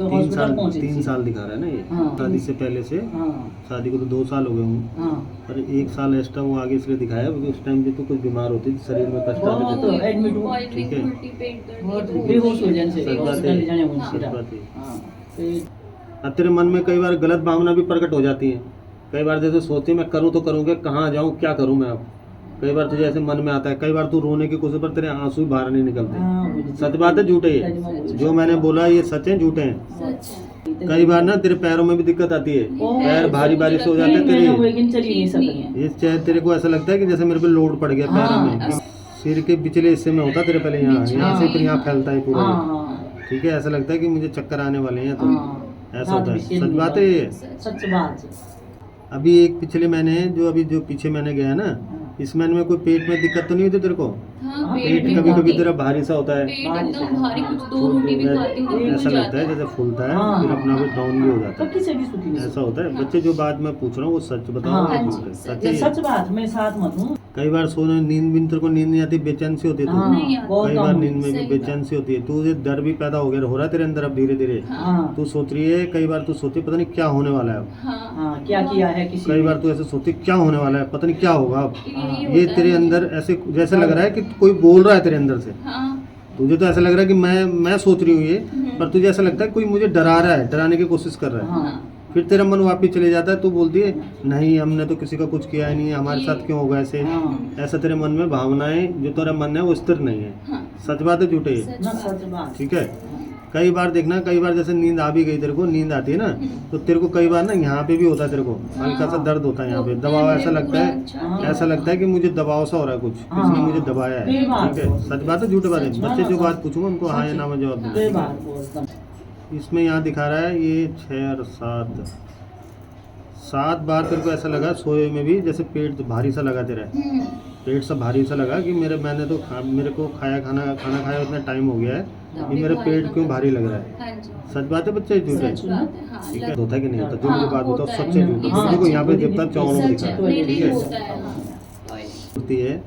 तो हॉस्पिटल पहुंचे 3 साल दिखा रहा है ना ये। हाँ। शादी से पहले से, हाँ शादी को तो 2 साल हो गए होंगे, हाँ पर 1 साल एक्स्ट्रा वो आगे इसलिए दिखाया क्योंकि उस टाइम भी तो कुछ बीमार होती थी, शरीर में कष्ट आते बहुत थे। एडमिट हुआ ठीक है। उल्टी पेट दर्द बहुत ये तो बेहोश हो जाने से सच बात हॉस्पिटल है। ले जाने सच सीधा बात है। हाँ फिर अब तेरे मन में कई बार गलत भावना भी प्रकट हो जाती है। कई बार जैसे सोचते मैं करूँ तो करूँगा, कहाँ जाऊँ, क्या करूँ मैं अब। कई बार तुझे ऐसे मन में आता है, कई बार तू रोने की कोशिश पर तेरे आंसू ही बाहर नहीं निकलते। हाँ, सच बात है झूठे है? जो मैंने बोला ये सच है झूठे हैं? सच है। कई बार ना तेरे पैरों में भी दिक्कत आती है, ओ, पैर भारी भारी से हो जाते हैं मैंने तेरे। लेकिन चली नहीं सक रही है। ये चाहे तेरे को ऐसा लगता है कि जैसे मेरे पे लोड पड़ गया पैरों हाँ। में। सिर के पिछले हिस्से में होता तेरे पहले यहाँ से फिर यहाँ फैलता है पूरा। हाँ हाँ ठीक है, ऐसा लगता है कि मुझे चक्कर आने वाले हैं तो हाँ ऐसा होता है। सच बात है ये। सच बात है। अभी एक पिछले महीने जो पीछे मैंने गया ना, इस महीने में कोई पेट में दिक्कत तो नहीं होती तेरे को? हाँ, पेट में कभी कभी काफी- तेरा भारी सा होता है, पेट एकदम भारी, कुछ 2 रोटी भी खाती हूँ तो फूल ऐसा लगता जाता है है। जैसे फूलता है, हाँ। फिर अपना आप डाउन भी हो जाता तो है। किसी भी सुखी नहीं ऐसा होता है। बच्चे जो बात मैं पूछ रहा हूँ वो सच बताओ। हाँ, या हाँ झूठ है? जी, सच ये है ये? सच बात मैं साथ मत हूँ। कई बार सोने नींद भी तेरे को नींद नहीं आती, बेचैन सी होती है तू। हाँ नहीं यार, बहुत कई कम बार हुई। नींद में भी सही बेचैन सी होती है, तुझे डर भी पैदा हो रहा है तेरे अंदर अब धीरे धीरे। हाँ तू सोच रही है, कई बार तू सोचती है पता नहीं क्या होने वाला है अब। हाँ हाँ क्या किया है किसी कई ने। बार तू ऐसे सोचती है क्या होने वाला है, पता नहीं क्या होगा अब। यही ये होता है तेरे मुझे। अंदर ऐसे जैसे लग रहा है कि कोई बोल रहा है तेरे अंदर से। हाँ तुझे तो ऐसा लग रहा है कि मैं सोच रही हूँ ये, पर तुझे ऐसा लगता है कोई मुझे डरा रहा है, डराने की कोशिश कर रहा है। हाँ फिर तेरा मन वापिस चले जाता है, तू बोलती है नहीं हमने तो किसी का कुछ किया ही नहीं है, हमारे साथ क्यों होगा ऐसे। हाँ ऐसा तेरे मन में भावनाएं, जो तेरा मन है वो स्थिर नहीं है। हाँ सच बात है झूठे है? सच ना बात सच है। बात। ठीक है। कई बार देखना, कई बार जैसे नींद आ भी गई तेरे को, नींद आती है ना तो तेरे को कई बार ना यहाँ पे भी होता है, तेरे को हल्का सा दर्द होता है यहाँ पे, दबाव ऐसा लगता है, ऐसा लगता है कि मुझे दबाव सा हो रहा है, कुछ किसी ने मुझे दबाया है। ये बात ठीक है, सच बात है झूठे बात है? सच बच्चे बात जो है। बात पूछूंगा उनको हाँ या ना में जवाब ये देना। बात बोलता। इसमें यहाँ दिखा रहा है ये 6 और 7 बार तेरे को ऐसा लगा सोए में भी, जैसे पेट भारी सा लगा तेरा, पेट सा भारी सा लगा कि मैंने तो मेरे को खाना खाया इतना टाइम हो गया है, ये मेरा पेट क्यों भारी लग रहा है। हाँ जी, सच बात है बच्चे झूठे? सच बात है। हाँ ठीक है, लग- होता है कि नहीं होता? जो हाँ, मुझे बात बताओ होता है। सच है झूठ? हाँ, देखो यहाँ पे सच है। देवता चावलों में सच दिखा है, है। नहीं ठीक नहीं है, होता है। हाँ होती है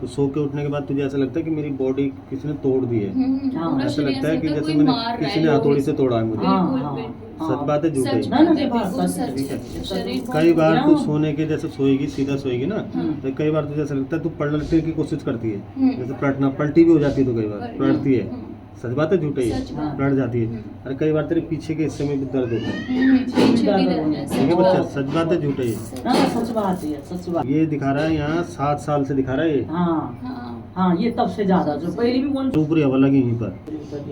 तो सो के उठने के बाद तुझे ऐसा लगता है कि मेरी बॉडी किसी ने तोड़ दी है। पूरा ऐसा शरीर लगता है कि ऐसा जैसे कोई मैंने मार रहा किसी है, ने हथौड़ी लोग- से तोड़ा है मुझे। हाँ, बिल्कुल हाँ, बिल्कुल। सच बात है झूठ है? सच ना, ना, बात है, बात बिल्कुल सच है। सच ठीक है। है। शरीर बहुत- कई बार तू हाँ। सोने के जैसे सोएगी, सीधा सोएगी ना, तो कई बार तुझे ऐसा लगता है तू पलटने की कोशिश करती है, जैसे पलटी भी हो जाती है, तो कई बार पलटती है। सच बात है झूठे सच है? बात। पलट जाती है। अरे कई बार तेरे पीछे के हिस्से में भी दर्द होता है। पीछे भी रहता है, ठीक है सच बच्चा, बात। सच बात है झूठे है? ना ना सच बात है सच बात। ये दिखा रहा है यहाँ 7 साल से दिखा रहा है ये। हाँ हाँ हाँ ये तब से ज्यादा जो पहले भी बोल ऊपरी हवा लगी यहीं पर,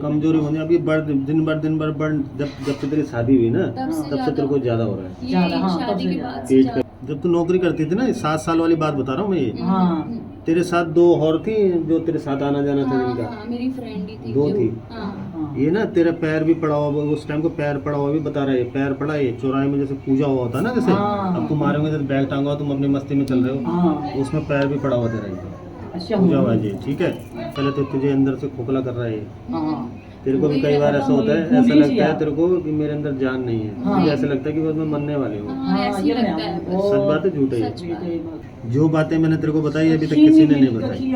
कमजोरी होने अभी दिन भर बढ़, जब से तेरी शादी हुई ना तब से तेरे को ज्यादा हो रहा है। ज्यादा, ये हाँ, तब शादी से के ज्यादा। बाद से पेट ज्यादा। पे जब तू नौकरी करती थी ना, 7 साल वाली बात बता रहा हूँ मैं ये। हाँ तेरे साथ 2 और थी जो तेरे साथ आना जाना था जिनका। हाँ, मेरी फ्रेंड ही थी 2 जो- थी। हाँ हाँ ये ना तेरा पैर भी पड़ा हुआ, उस टाइम को पैर पड़ा हुआ भी बता रहा है, पैर पड़ा है चौराहे में, जैसे पूजा हुआ होता है ना, जैसे हाँ। अब तुम मारोगे जैसे बैग टांगा हो, तुम अपनी मस्ती में चल रहे हो, हाँ उसमें पैर भी पड़ा हुआ तेरा ये अच्छा पूजा हुआ। हुआ जी। ठीक है, पहले तो तुझे अंदर से खोखला कर रहा है ये। हाँ तेरे को भी कई बार ऐसा होता है, ऐसा लगता है तेरे को कि मेरे अंदर जान नहीं है, हाँ। मुझे ऐसा लगता है कि बस मैं मरने वाली हूँ। हाँ, ऐसे ही लगता है बस। सच बात है झूठ है? सच बात है। जो बातें मैंने तेरे को बताई अभी तक किसी ने नहीं बताई, किसी ने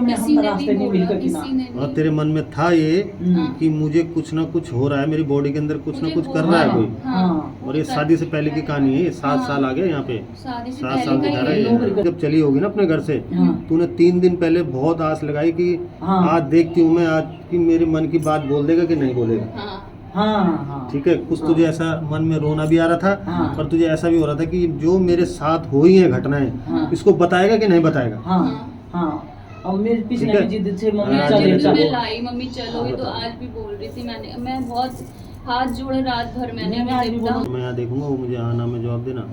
भी बोला, किसी ने और भी। तेरे मन में था ये हम्म। कि मुझे कुछ ना कुछ हो रहा है, मेरी बॉडी के अंदर कुछ ना कुछ कर रहा है कोई। हाँ और ये शादी से पहले की कहानी है, ये 7 साल आ गए यहाँ पे, शादी से 7 साल पहले दिखा का रहा ही है है। ये। जब चली होगी ना अपने घर से, हाँ तूने 3 दिन पहले बहुत आस लगाई कि हाँ। आज देखती हूँ मैं आज कि मेरे मन की बात बोल देगा कि नहीं बोलेगा। हाँ हाँ हाँ ठीक है, कुछ तुझे ऐसा मन में रोना भी आ रहा था, हाँ। पर तुझे ऐसा भी हो रहा था कि जो मेरे साथ हो ही है घटनाएं, हाँ। इसको बताएगा कि नहीं बताएगा। हाँ हाँ और मेरे पिछले ठीक है। भी जिद से मम्मी हाँ, चले जिद से चलो मैं लाई मम्मी चलोगी तो आज भी बोल रही थी। मैं बहुत हाथ जोड़े रात भर मैंने मैं आज भी देवता- बोला। मैं यहाँ देखूंगा, वो मुझे हाँ ना में जवाब देना।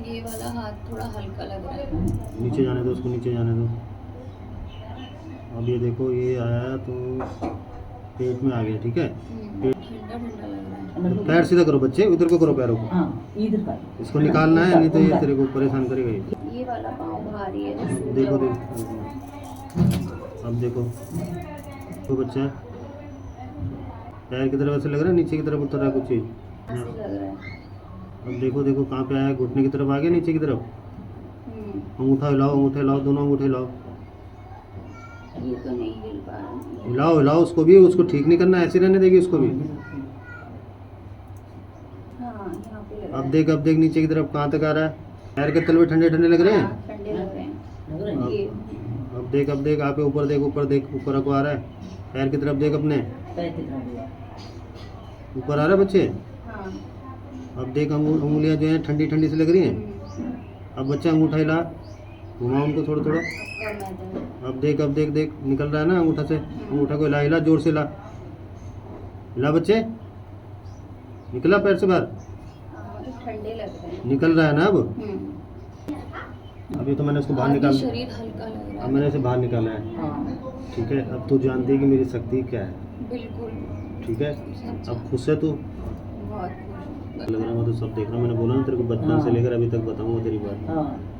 ये वाला हाथ थोड़ा हल्का लग रहा है। नीचे जाने दो उसको, नीचे जाने दो। अब ये देखो, ये आया तो पेट में आ गया। ठीक है, ठंडा ठंडा लग रहा है। पैर सीधा करो बच्चे, उधर को करो पैरों को, हाँ इधर का इसको निकालना है, नहीं तो ये तेरे को परेशान करेगा ये। ये वाला पाँव भारी है जो सूजा देखो हुआ। देखो, अब देखो तो बच्चा पैर की तरफ ऐसे लग रहा है, नीचे की तरफ उतर रहा है कुछ चीज़। ऐसे लग रहा है। अब देखो देखो कहाँ पे आया, घुटने की तरफ आ गया, नीचे की तरफ। हम्म, अंगूठा हिलाओ, अंगूठे हिलाओ, दोनों अंगूठे हिलाओ, ये तो नहीं हिल पा रहा है। हिलाओ हिलाओ उसको भी, उसको ठीक नहीं करना, ऐसे रहने देगी उसको भी। हाँ यहाँ पे लग रहा अब है। देख नीचे की तरफ कहाँ तक आ रहा है? पैर के तलवे ठंडे ठंडे लग रहे हैं? हाँ, ठंडे लग रहे हैं लग रहा है? ये अब देख आप ऊपर देख ऊपर को आ रहा है। पैर की तरफ देख अपने, पैर की तरफ हुआ। ऊपर आ रहा है बच्चे। हाँ अब देख उंगलियां जो हैं ठंडी ठंडी से लग रही हैं। अब बच्चा अंगूठा हिला, घुमा उनको थोड़ा थोड़ा। अब देख निकल रहा है ना अंगूठा से। अंगूठा को हिला जोर से हिला बच्चे, निकला पैर से बाहर, ठंडे लग रहे हैं। निकल रहा है ना अब। अभी तो मैंने इसको बाहर निकाल, शरीर हल्का लग रहा अब है। मैंने इसे बाहर निकाला है। हाँ ठीक है, अब तू जानती है कि मेरी शक्ति क्या है। बिल्कुल ठीक है, अब खुश है तू? बहुत खुश। लग रहा है मैं तो सब देख रहा हूँ। मैंने बोला ना तेरे को बचपन से लेकर अभी तक बताऊंगा तेरी बात। हाँ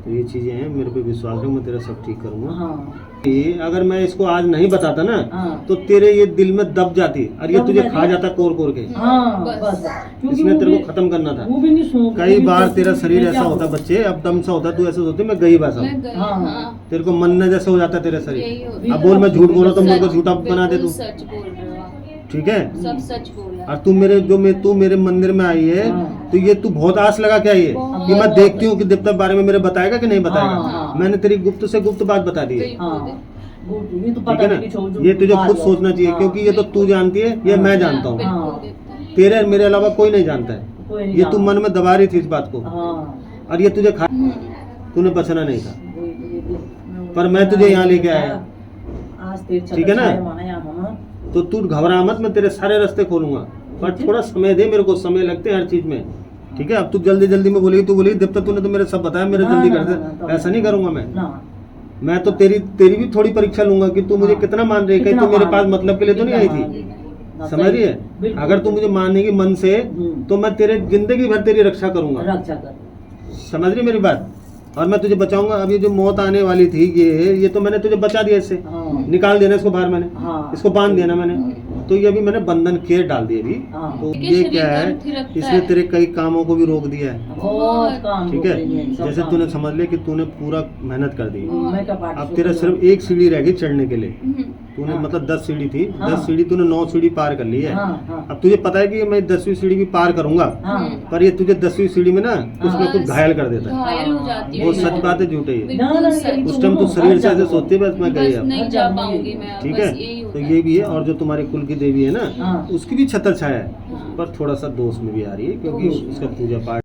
तो ये चीजें हैं, मेरे पे विश्वास है, मैं तेरा सब ठीक करूंगा। हाँ ये अगर मैं इसको आज नहीं बताता ना हाँ। तो तेरे ये दिल में दब जाती और ये दब तुझे जाती? खा जाता कोर के। हाँ बस। बस क्योंकि इसने वो तेरे भी- को खत्म करना था। वो भी नहीं सुन। कई बार तेरा शरीर मैं ऐसा क्या होता करूं? बच्चे, अब दम सा होता, तू ऐसा होती, मैं गई वैसा मैं हूं। गई, हाँ। हाँ। तेरे को मन जैसे हो जाता है तेरा यही शरीर। होता अब बोल मैं झूठ बोला तो मुझको झूठा बना दे बिल्कुल तू। सच बोल रहे हो आप। ठीक है, सब सच बोल रहा और है। तू मेरे मंदिर में आई है हाँ। तो ये तू बहुत आस लगा के आई है बहुत। कि मैं देखती हूँ कि देवता के बारे में मेरे बताएगा कि नहीं बताएगा। हाँ। मैंने तेरी गुप्त से गुप्त बात बता दी है। बिल्कुल। हाँ ये तो ठीक पता है ना, नहीं छोड़ ये तुझे खुद सोचना चाहिए क्योंकि ये तो तू जानती है, ये मैं जानता हूँ। बिल्कुल हाँ। देता है। तेरे और मेरे अलावा कोई नहीं जानता है। कोई नहीं ये तू जानता। मन में दबा रही थी इस बात को, हाँ और ये तुझे खा, हम्म। तूने बचना नहीं था। वही- पर मैं तुझे यहाँ लेके आया। आज तेरे ठीक है ना? छत्र छाया माना यहाँ मामा। तो तू घबरा मत, मैं तेरे सारे रास्ते खोलूंगा, पर थोड़ा समय दे मेरे को। समय लगते हैं हर चीज में। ठीक है, अब तू जल्दी में बोलेगी, तू बोलेगी देवता तूने तो मेरे सब बताया, मेरे ना, जल्दी ना, कर ना, ना, दे। ऐसा नहीं करूंगा ना मैं तो तेरी भी थोड़ी परीक्षा लूंगा कि तू मुझे हाँ। कितना मान रही है। कहीं कितना तू मेरे मान पास रही है, मतलब के लिए तो नहीं आई कितना थी, मान रही है। ना, समझ रही है? बिल्कुल। अगर तू मुझे मानेगी मन से तो मैं तेरे जिंदगी भर तेरी रक्षा करूंगा। रक्षा कर। समझ रही मेरी बात? और मैं तुझे बचाऊंगा। अब ये जो मौत आने वाली थी ये तो मैंने तुझे बचा दिया इससे। हाँ निकाल देना इसको बाहर, मैंने हाँ इसको बांध देना मैंने। तो ये अभी मैंने बंधन केर डाल दिए अभी। हाँ। तो इसके ये शरीर क्या पर है, थिरकता इसने है। तेरे कई कामों को भी रोक दिया है। बहुत काम ठीक हो है, गई है, सब जैसे काम। तूने समझ ले कि तूने पूरा मेहनत कर दी। मैं क्या पार्टी अब तेरा सिर्फ एक सीढ़ी रह गई चढ़ने के लिए। हम्म। तूने हाँ। मतलब 10 सीढ़ी थी, हाँ। 10 सीढ़ी तूने 9 सीढ़ी पार कर ली है। हाँ हाँ अब तुझे पता है कि मैं 10वीं सीढ़ी भी पार करूंगा, हाँ पर ये तुझे 10वीं सीढ़ी में ना कुछ ना कुछ घायल कर देता है। घायल हो जाती है। वो सच बात है, झूठ है ये। बिल्कुल ना, ना, सच। ये उस टाइम तू शरीर से ऐसे सोचती है बस मैं गई बस अब। नहीं जा पाऊंगी मैं अब, ठीक बस है, यही तो होता ये भी है। और जो तुम्हारी कुल की देवी है ना, हाँ। उसकी भी छत्र छाया है, हाँ। पर थोड़ा सा दोष में भी आ रही है क्योंकि दोष में। उसका पूजा पाठ